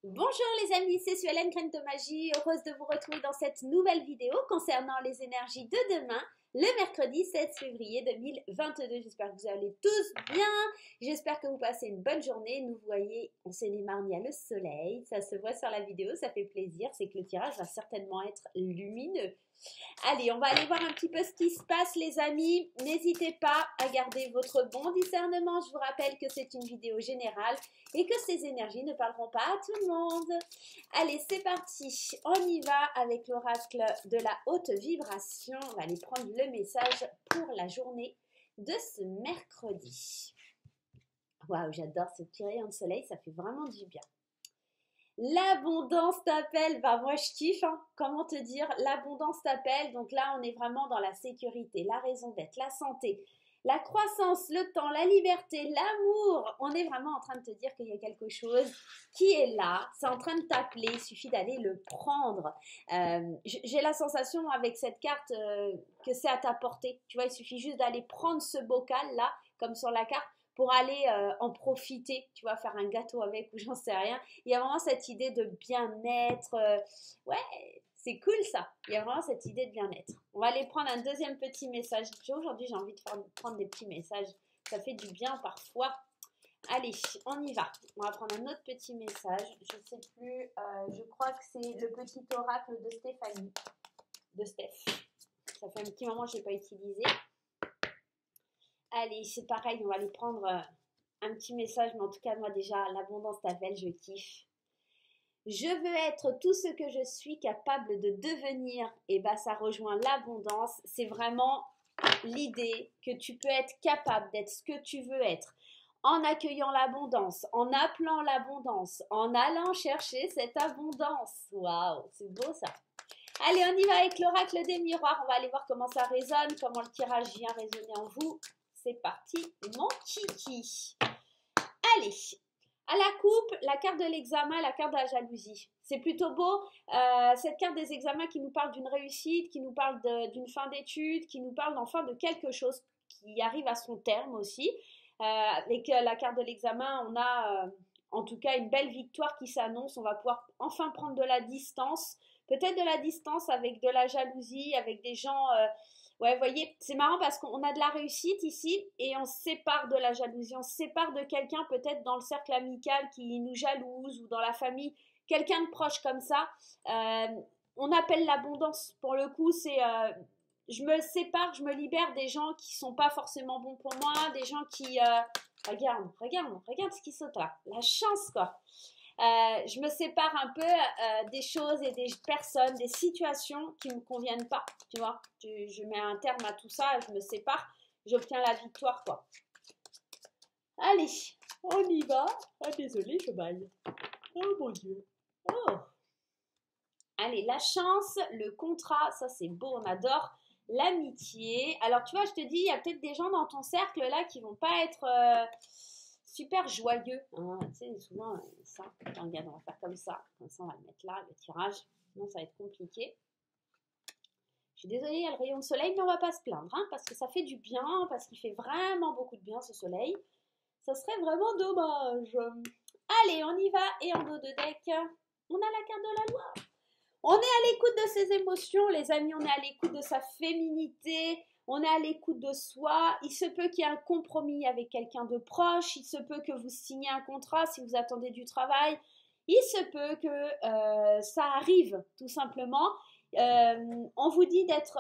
Bonjour les amis, c'est Suelen Crème de Magie, heureuse de vous retrouver dans cette nouvelle vidéo concernant les énergies de demain, le mercredi 16 février 2022. J'espère que vous allez tous bien, j'espère que vous passez une bonne journée. Nous voyez, en Seine-et-Marne, il y a le soleil, ça se voit sur la vidéo, ça fait plaisir, c'est que le tirage va certainement être lumineux. Allez, on va aller voir un petit peu ce qui se passe les amis. N'hésitez pas à garder votre bon discernement. Je vous rappelle que c'est une vidéo générale et que ces énergies ne parleront pas à tout le monde. Allez, c'est parti. On y va avec l'oracle de la haute vibration. On va aller prendre le message pour la journée de ce mercredi. Waouh, j'adore ce petit rayon de soleil, ça fait vraiment du bien. L'abondance t'appelle, bah moi je kiffe, hein. Comment te dire, l'abondance t'appelle, donc là on est vraiment dans la sécurité, la raison d'être, la santé, la croissance, le temps, la liberté, l'amour. On est vraiment en train de te dire qu'il y a quelque chose qui est là, c'est en train de t'appeler, il suffit d'aller le prendre. J'ai la sensation avec cette carte que c'est à ta portée, tu vois, il suffit juste d'aller prendre ce bocal là, comme sur la carte, pour aller en profiter, tu vois, faire un gâteau avec ou j'en sais rien. Il y a vraiment cette idée de bien-être. Ouais, c'est cool ça. Il y a vraiment cette idée de bien-être. On va aller prendre un deuxième petit message. Aujourd'hui, j'ai envie de prendre des petits messages. Ça fait du bien parfois. Allez, on y va. On va prendre un autre petit message. Je ne sais plus, je crois que c'est le petit oracle de Stéphanie. De Steph. Ça fait un petit moment que je ne l'ai pas utilisé. Allez, c'est pareil, on va aller prendre un petit message, mais en tout cas, moi déjà, l'abondance t'appelle, je kiffe. Je veux être tout ce que je suis capable de devenir. Et bah, ça rejoint l'abondance. C'est vraiment l'idée que tu peux être capable d'être ce que tu veux être. En accueillant l'abondance, en appelant l'abondance, en allant chercher cette abondance. Waouh, c'est beau ça. Allez, on y va avec l'oracle des miroirs. On va aller voir comment ça résonne, comment le tirage vient résonner en vous. C'est parti, mon kiki. Allez, à la coupe, la carte de l'examen, la carte de la jalousie. C'est plutôt beau, cette carte des examens qui nous parle d'une réussite, qui nous parle d'une fin d'études, qui nous parle enfin de quelque chose qui arrive à son terme aussi. Avec la carte de l'examen, on a en tout cas une belle victoire qui s'annonce. On va pouvoir enfin prendre de la distance, peut-être de la distance avec de la jalousie, avec des gens... ouais, vous voyez, c'est marrant parce qu'on a de la réussite ici et on se sépare de la jalousie. On se sépare de quelqu'un peut-être dans le cercle amical qui nous jalouse ou dans la famille, quelqu'un de proche comme ça. On appelle l'abondance. Pour le coup, c'est je me sépare, je me libère des gens qui sont pas forcément bons pour moi, des gens qui... regarde ce qui saute là. La chance, quoi. Je me sépare un peu des choses et des personnes, des situations qui ne me conviennent pas, tu vois. Je mets un terme à tout ça, je me sépare, j'obtiens la victoire, quoi. Allez, on y va. Ah, désolé, je baille. Oh mon Dieu. Oh. Allez, la chance, le contrat, ça c'est beau, on adore. L'amitié. Alors, tu vois, je te dis, il y a peut-être des gens dans ton cercle là qui vont pas être... super joyeux, hein. Tu sais, souvent, ça, regarde, on va faire comme ça on va le mettre là, le tirage, sinon ça va être compliqué. Je suis désolée, il y a le rayon de soleil, mais on va pas se plaindre, hein, parce que ça fait du bien, parce qu'il fait vraiment beaucoup de bien ce soleil. Ça serait vraiment dommage. Allez, on y va, et en dos de deck, on a la carte de la loi. On est à l'écoute de ses émotions, les amis, on est à l'écoute de sa féminité, on est à l'écoute de soi. Il se peut qu'il y ait un compromis avec quelqu'un de proche, il se peut que vous signiez un contrat si vous attendez du travail, il se peut que ça arrive tout simplement. On vous dit d'être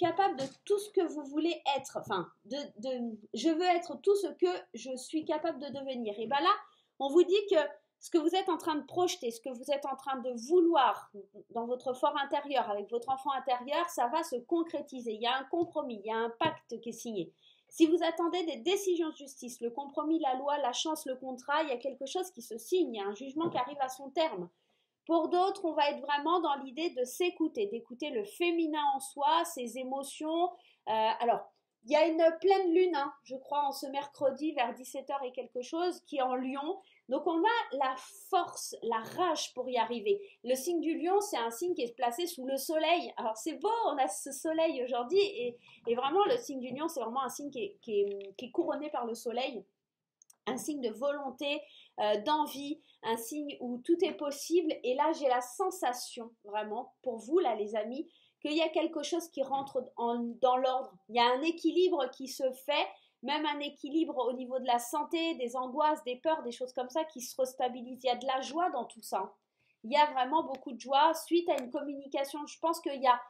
capable de tout ce que vous voulez être, enfin, je veux être tout ce que je suis capable de devenir. Et bien là, on vous dit que ce que vous êtes en train de projeter, ce que vous êtes en train de vouloir dans votre fort intérieur, avec votre enfant intérieur, ça va se concrétiser. Il y a un compromis, il y a un pacte qui est signé. Si vous attendez des décisions de justice, le compromis, la loi, la chance, le contrat, il y a quelque chose qui se signe, il y a un jugement qui arrive à son terme. Pour d'autres, on va être vraiment dans l'idée de s'écouter, d'écouter le féminin en soi, ses émotions. Alors, il y a une pleine lune, hein, je crois, en ce mercredi vers 17h et quelque chose, qui est en Lion. Donc, on a la force, la rage pour y arriver. Le signe du lion, c'est un signe qui est placé sous le soleil. Alors, c'est beau, on a ce soleil aujourd'hui. Et vraiment, le signe du lion, c'est vraiment un signe qui est couronné par le soleil. Un signe de volonté, d'envie, un signe où tout est possible. Et là, j'ai la sensation, vraiment, pour vous, là, les amis, qu'il y a quelque chose qui rentre dans l'ordre. Il y a un équilibre qui se fait, même un équilibre au niveau de la santé, des angoisses, des peurs, des choses comme ça qui se restabilisent. Il y a de la joie dans tout ça. Il y a vraiment beaucoup de joie suite à une communication. Je pense qu'il y a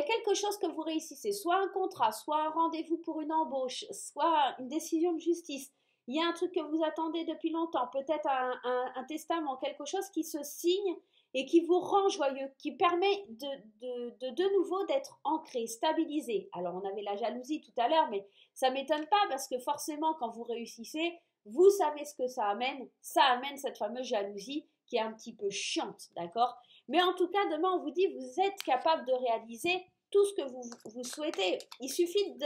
quelque chose que vous réussissez, soit un contrat, soit un rendez-vous pour une embauche, soit une décision de justice. Il y a un truc que vous attendez depuis longtemps, peut-être un testament, quelque chose qui se signe et qui vous rend joyeux, qui permet de nouveau d'être ancré, stabilisé. Alors on avait la jalousie tout à l'heure, mais ça ne m'étonne pas parce que forcément quand vous réussissez, vous savez ce que ça amène cette fameuse jalousie qui est un petit peu chiante, d'accord? Mais en tout cas, demain on vous dit vous êtes capable de réaliser tout ce que vous souhaitez. Il suffit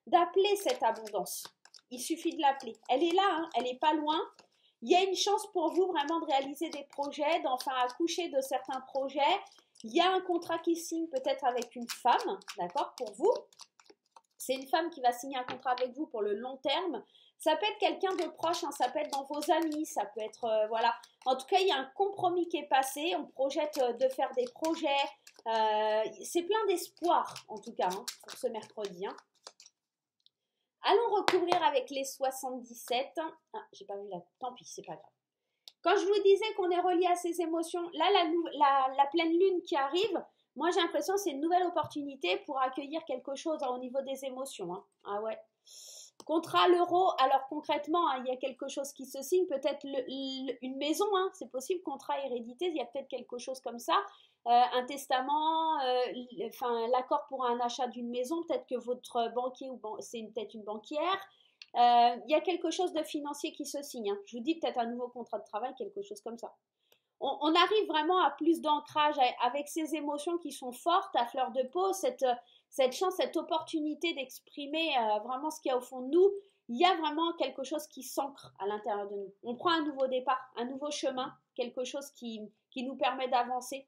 d'appeler cette abondance. Il suffit de l'appeler. Elle est là, hein, elle n'est pas loin. Il y a une chance pour vous vraiment de réaliser des projets, d'enfin accoucher de certains projets. Il y a un contrat qui signe peut-être avec une femme, d'accord, pour vous. C'est une femme qui va signer un contrat avec vous pour le long terme. Ça peut être quelqu'un de proche, hein, ça peut être dans vos amis, ça peut être, voilà. En tout cas, il y a un compromis qui est passé. On projette de faire des projets. C'est plein d'espoir, en tout cas, hein, pour ce mercredi, hein. Allons recouvrir avec les 77. Ah, j'ai pas vu la... Tant pis, c'est pas grave. Quand je vous disais qu'on est relié à ces émotions, là, la pleine lune qui arrive, moi, j'ai l'impression que c'est une nouvelle opportunité pour accueillir quelque chose au niveau des émotions, hein. Ah ouais. Contrat l'euro, alors concrètement, hein, il y a quelque chose qui se signe, peut-être une maison, hein, c'est possible, contrat hérédité, il y a peut-être quelque chose comme ça. Un testament, l'accord pour un achat d'une maison, peut-être que votre banquier ou c'est peut-être une banquière. Il y a quelque chose de financier qui se signe, hein. Je vous dis peut-être un nouveau contrat de travail, quelque chose comme ça. On arrive vraiment à plus d'ancrage avec ces émotions qui sont fortes, à fleur de peau, cette chance, cette opportunité d'exprimer vraiment ce qu'il y a au fond de nous. Il y a vraiment quelque chose qui s'ancre à l'intérieur de nous. On prend un nouveau départ, un nouveau chemin, quelque chose qui nous permet d'avancer.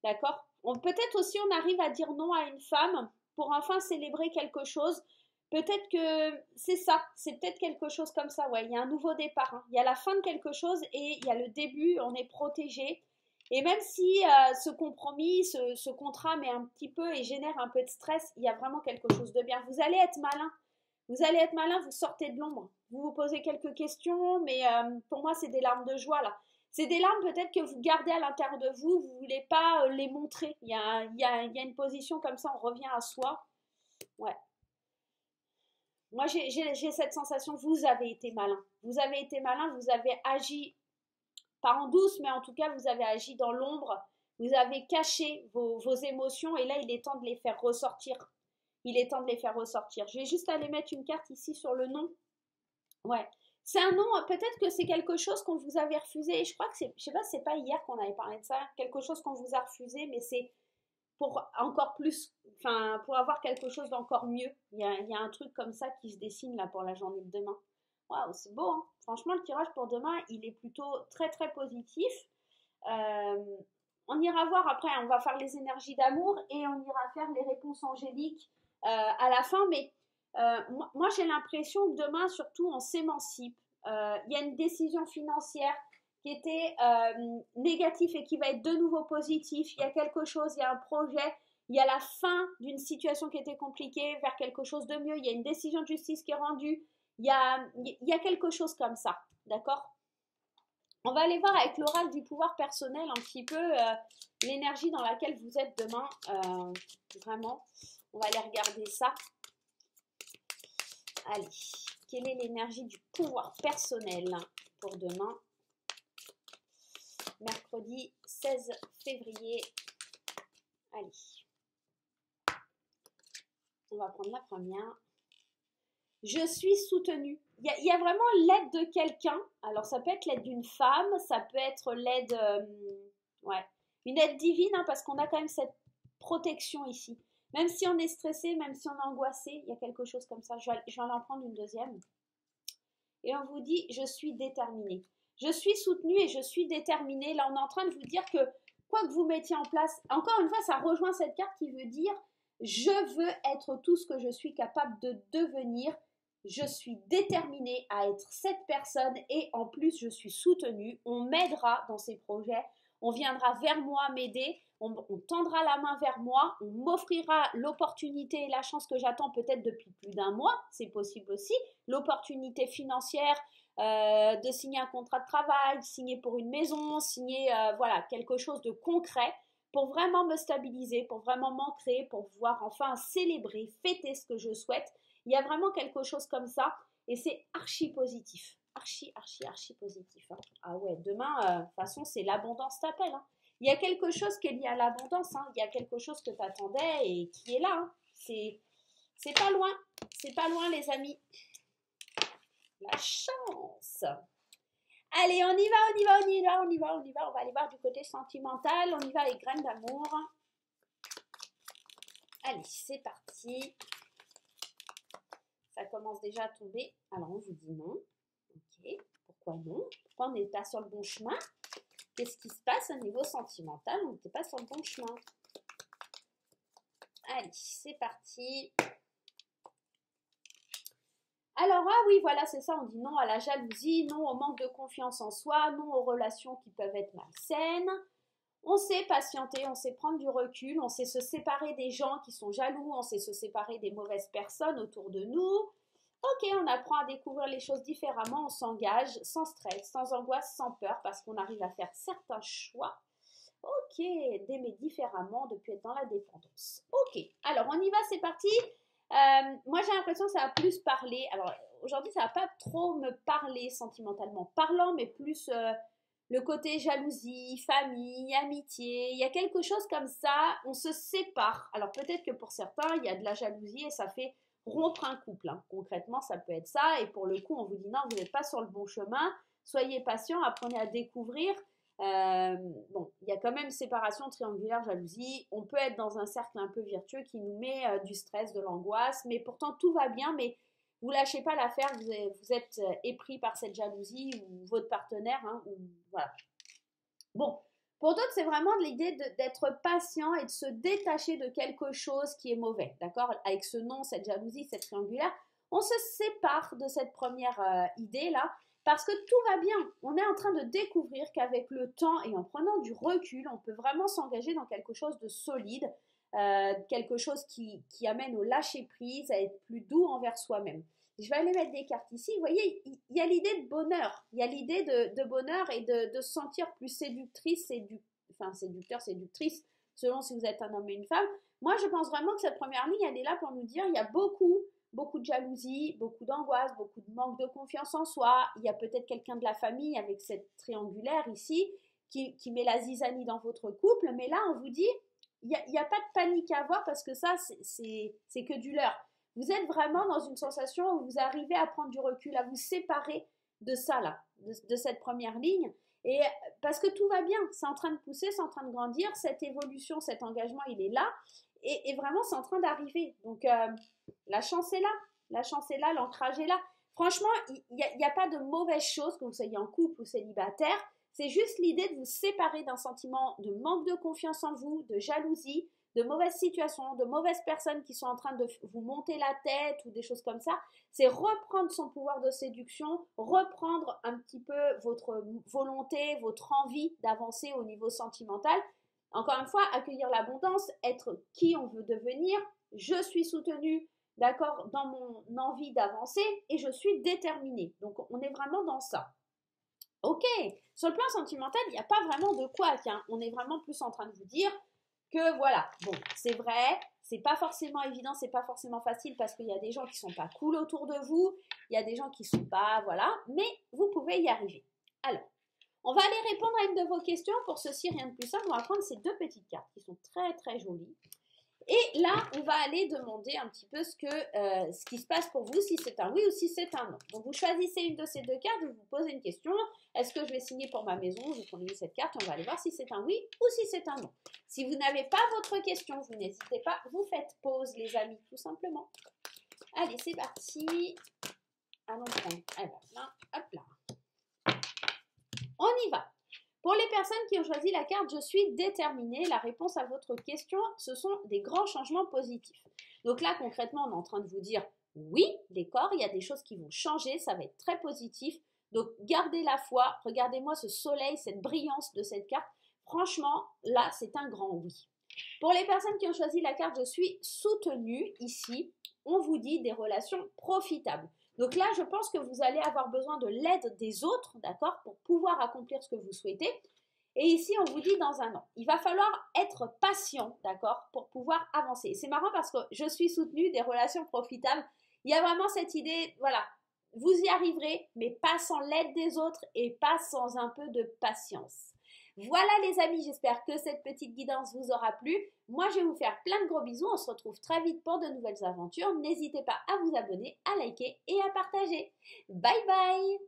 D'accord? Peut-être aussi on arrive à dire non à une femme pour enfin célébrer quelque chose. Peut-être que c'est ça, c'est peut-être quelque chose comme ça, ouais, il y a un nouveau départ, hein. Il y a la fin de quelque chose et il y a le début, on est protégé. Et même si ce compromis, ce contrat met un petit peu et génère un peu de stress, il y a vraiment quelque chose de bien. Vous allez être malin, vous sortez de l'ombre. Vous vous posez quelques questions, mais pour moi c'est des larmes de joie là. C'est des larmes peut-être que vous gardez à l'intérieur de vous, vous ne voulez pas les montrer. Il y a une position comme ça, on revient à soi. Ouais. Moi, j'ai cette sensation, vous avez été malin. Vous avez été malin, vous avez agi, pas en douce, mais en tout cas, vous avez agi dans l'ombre. Vous avez caché vos émotions et là, il est temps de les faire ressortir. Il est temps de les faire ressortir. Je vais juste aller mettre une carte ici sur le nom. Ouais. C'est un nom, peut-être que c'est quelque chose qu'on vous avait refusé. Je crois que c'est, je sais pas, c'est pas hier qu'on avait parlé de ça. Quelque chose qu'on vous a refusé, mais c'est pour encore plus, enfin, pour avoir quelque chose d'encore mieux. Il y a un truc comme ça qui se dessine là pour la journée de demain. Waouh, c'est beau, hein. Franchement, le tirage pour demain, il est plutôt très très positif. Euh, on ira voir après, on va faire les énergies d'amour et on ira faire les réponses angéliques à la fin. Mais moi, j'ai l'impression que demain, surtout, on s'émancipe. Il y a une décision financière qui était négatif et qui va être de nouveau positif. Il y a quelque chose, il y a un projet, il y a la fin d'une situation qui était compliquée vers quelque chose de mieux. Il y a une décision de justice qui est rendue. Il y a quelque chose comme ça, d'accord? On va aller voir avec l'oracle du pouvoir personnel un petit peu l'énergie dans laquelle vous êtes demain. Vraiment, on va aller regarder ça. Allez, quelle est l'énergie du pouvoir personnel pour demain? Mercredi 16 février. Allez. On va prendre la première. Je suis soutenue. Il y a vraiment l'aide de quelqu'un. Alors, ça peut être l'aide d'une femme, ça peut être l'aide... une aide divine, hein, parce qu'on a quand même cette protection ici. Même si on est stressé, même si on est angoissé, il y a quelque chose comme ça. Je vais en prendre une deuxième. Et on vous dit, je suis déterminée. Je suis soutenue et je suis déterminée. Là, on est en train de vous dire que quoi que vous mettiez en place, encore une fois, ça rejoint cette carte qui veut dire je veux être tout ce que je suis capable de devenir. je suis déterminée à être cette personne et en plus je suis soutenue, on m'aidera dans ces projets, on viendra vers moi m'aider, on tendra la main vers moi, on m'offrira l'opportunité et la chance que j'attends peut-être depuis plus d'un mois, c'est possible aussi, l'opportunité financière de signer un contrat de travail, signer pour une maison, signer voilà, quelque chose de concret pour vraiment me stabiliser, pour vraiment m'ancrer, pour pouvoir enfin célébrer, fêter ce que je souhaite. Il y a vraiment quelque chose comme ça et c'est archi positif. Archi positif. Hein. Ah ouais, demain, de toute façon, c'est l'abondance t'appelle. Hein. Il y a quelque chose qui est lié à l'abondance. Hein. Il y a quelque chose que tu attendais et qui est là. Hein. C'est pas loin. C'est pas loin, les amis. La chance. Allez, on y va. On va aller voir du côté sentimental. On y va les graines d'amour. Allez, c'est parti. Ça commence déjà à tomber. Alors, on vous dit non. Ok, pourquoi non? Pourquoi on n'est pas sur le bon chemin? Qu'est-ce qui se passe au niveau sentimental? On n'était pas sur le bon chemin. Allez, c'est parti. Alors, ah oui, voilà, c'est ça, on dit non à la jalousie, non au manque de confiance en soi, non aux relations qui peuvent être malsaines. On sait patienter, on sait prendre du recul, on sait se séparer des gens qui sont jaloux, on sait se séparer des mauvaises personnes autour de nous. Ok, on apprend à découvrir les choses différemment, on s'engage sans stress, sans angoisse, sans peur, parce qu'on arrive à faire certains choix. Ok, d'aimer différemment, de ne plus être dans la dépendance. Ok, alors on y va, c'est parti. Moi j'ai l'impression que ça va plus parler. Alors aujourd'hui ça va pas trop me parler sentimentalement parlant, mais plus le côté jalousie, famille, amitié. Il y a quelque chose comme ça, on se sépare. Alors peut-être que pour certains il y a de la jalousie et ça fait rompre un couple. Hein. Concrètement, ça peut être ça. Et pour le coup, on vous dit non, vous n'êtes pas sur le bon chemin. Soyez patient, apprenez à découvrir. Bon, il y a quand même séparation triangulaire, jalousie. On peut être dans un cercle un peu virtueux qui nous met du stress, de l'angoisse. Mais pourtant, tout va bien. Mais vous lâchez pas l'affaire. Vous êtes épris par cette jalousie ou votre partenaire. Hein, ou, voilà. Bon. Pour d'autres, c'est vraiment l'idée d'être patient et de se détacher de quelque chose qui est mauvais, d'accord? Avec ce non, cette jalousie, cette triangulaire, on se sépare de cette première idée-là parce que tout va bien. On est en train de découvrir qu'avec le temps et en prenant du recul, on peut vraiment s'engager dans quelque chose de solide, quelque chose qui amène au lâcher-prise, à être plus doux envers soi-même. Je vais aller mettre des cartes ici. Vous voyez, il y a l'idée de bonheur. Il y a l'idée de bonheur et de se sentir plus séductrice, enfin séducteur, séductrice, selon si vous êtes un homme et une femme. Moi, je pense vraiment que cette première ligne, elle est là pour nous dire il y a beaucoup de jalousie, beaucoup d'angoisse, beaucoup de manque de confiance en soi. Il y a peut-être quelqu'un de la famille avec cette triangulaire ici qui met la zizanie dans votre couple. Mais là, on vous dit, il n'y a pas de panique à avoir parce que ça, c'est que du leurre. Vous êtes vraiment dans une sensation où vous arrivez à prendre du recul, à vous séparer de ça là, de cette première ligne. Et parce que tout va bien, c'est en train de pousser, c'est en train de grandir, cette évolution, cet engagement, il est là. Et vraiment, c'est en train d'arriver. Donc, la chance est là, l'ancrage est là. Franchement, il n'y a pas de mauvaise chose que vous soyez en couple ou célibataire. C'est juste l'idée de vous séparer d'un sentiment de manque de confiance en vous, de jalousie, de mauvaises situations, de mauvaises personnes qui sont en train de vous monter la tête ou des choses comme ça. C'est reprendre son pouvoir de séduction, reprendre un petit peu votre volonté, votre envie d'avancer au niveau sentimental. Encore une fois, accueillir l'abondance, être qui on veut devenir. Je suis soutenue, d'accord, dans mon envie d'avancer et je suis déterminée. Donc, on est vraiment dans ça. Ok, sur le plan sentimental, il n'y a pas vraiment de quoi. Tiens, on est vraiment plus en train de vous dire que voilà, bon, c'est vrai, c'est pas forcément évident, c'est pas forcément facile parce qu'il y a des gens qui sont pas cool autour de vous, il y a des gens qui sont pas, voilà, mais vous pouvez y arriver. Alors, on va aller répondre à une de vos questions. Pour ceci, rien de plus simple, on va prendre ces deux petites cartes qui sont très très jolies. Et là, on va aller demander un petit peu ce qui se passe pour vous, si c'est un oui ou si c'est un non. Donc, vous choisissez une de ces deux cartes, je vous pose une question. Est-ce que je vais signer pour ma maison? Vous prenez cette carte, on va aller voir si c'est un oui ou si c'est un non. Si vous n'avez pas votre question, vous n'hésitez pas, vous faites pause, les amis, tout simplement. Allez, c'est parti. Allons prendre. Eh ben, là, hop là. On y va. Pour les personnes qui ont choisi la carte « Je suis déterminée », la réponse à votre question, ce sont des grands changements positifs. Donc là, concrètement, on est en train de vous dire Oui, les corps, il y a des choses qui vont changer, ça va être très positif. Donc, gardez la foi. Regardez-moi ce soleil, cette brillance de cette carte. Franchement, là, c'est un grand oui. Pour les personnes qui ont choisi la carte « Je suis soutenue », ici, on vous dit des relations profitables. Donc là, je pense que vous allez avoir besoin de l'aide des autres, d'accord, pour pouvoir accomplir ce que vous souhaitez. Et ici, on vous dit dans un an. Il va falloir être patient, d'accord, pour pouvoir avancer. C'est marrant parce que je suis soutenue des relations profitables. Il y a vraiment cette idée, voilà, vous y arriverez, mais pas sans l'aide des autres et pas sans un peu de patience. Voilà les amis, j'espère que cette petite guidance vous aura plu. Moi, je vais vous faire plein de gros bisous. On se retrouve très vite pour de nouvelles aventures. N'hésitez pas à vous abonner, à liker et à partager. Bye bye!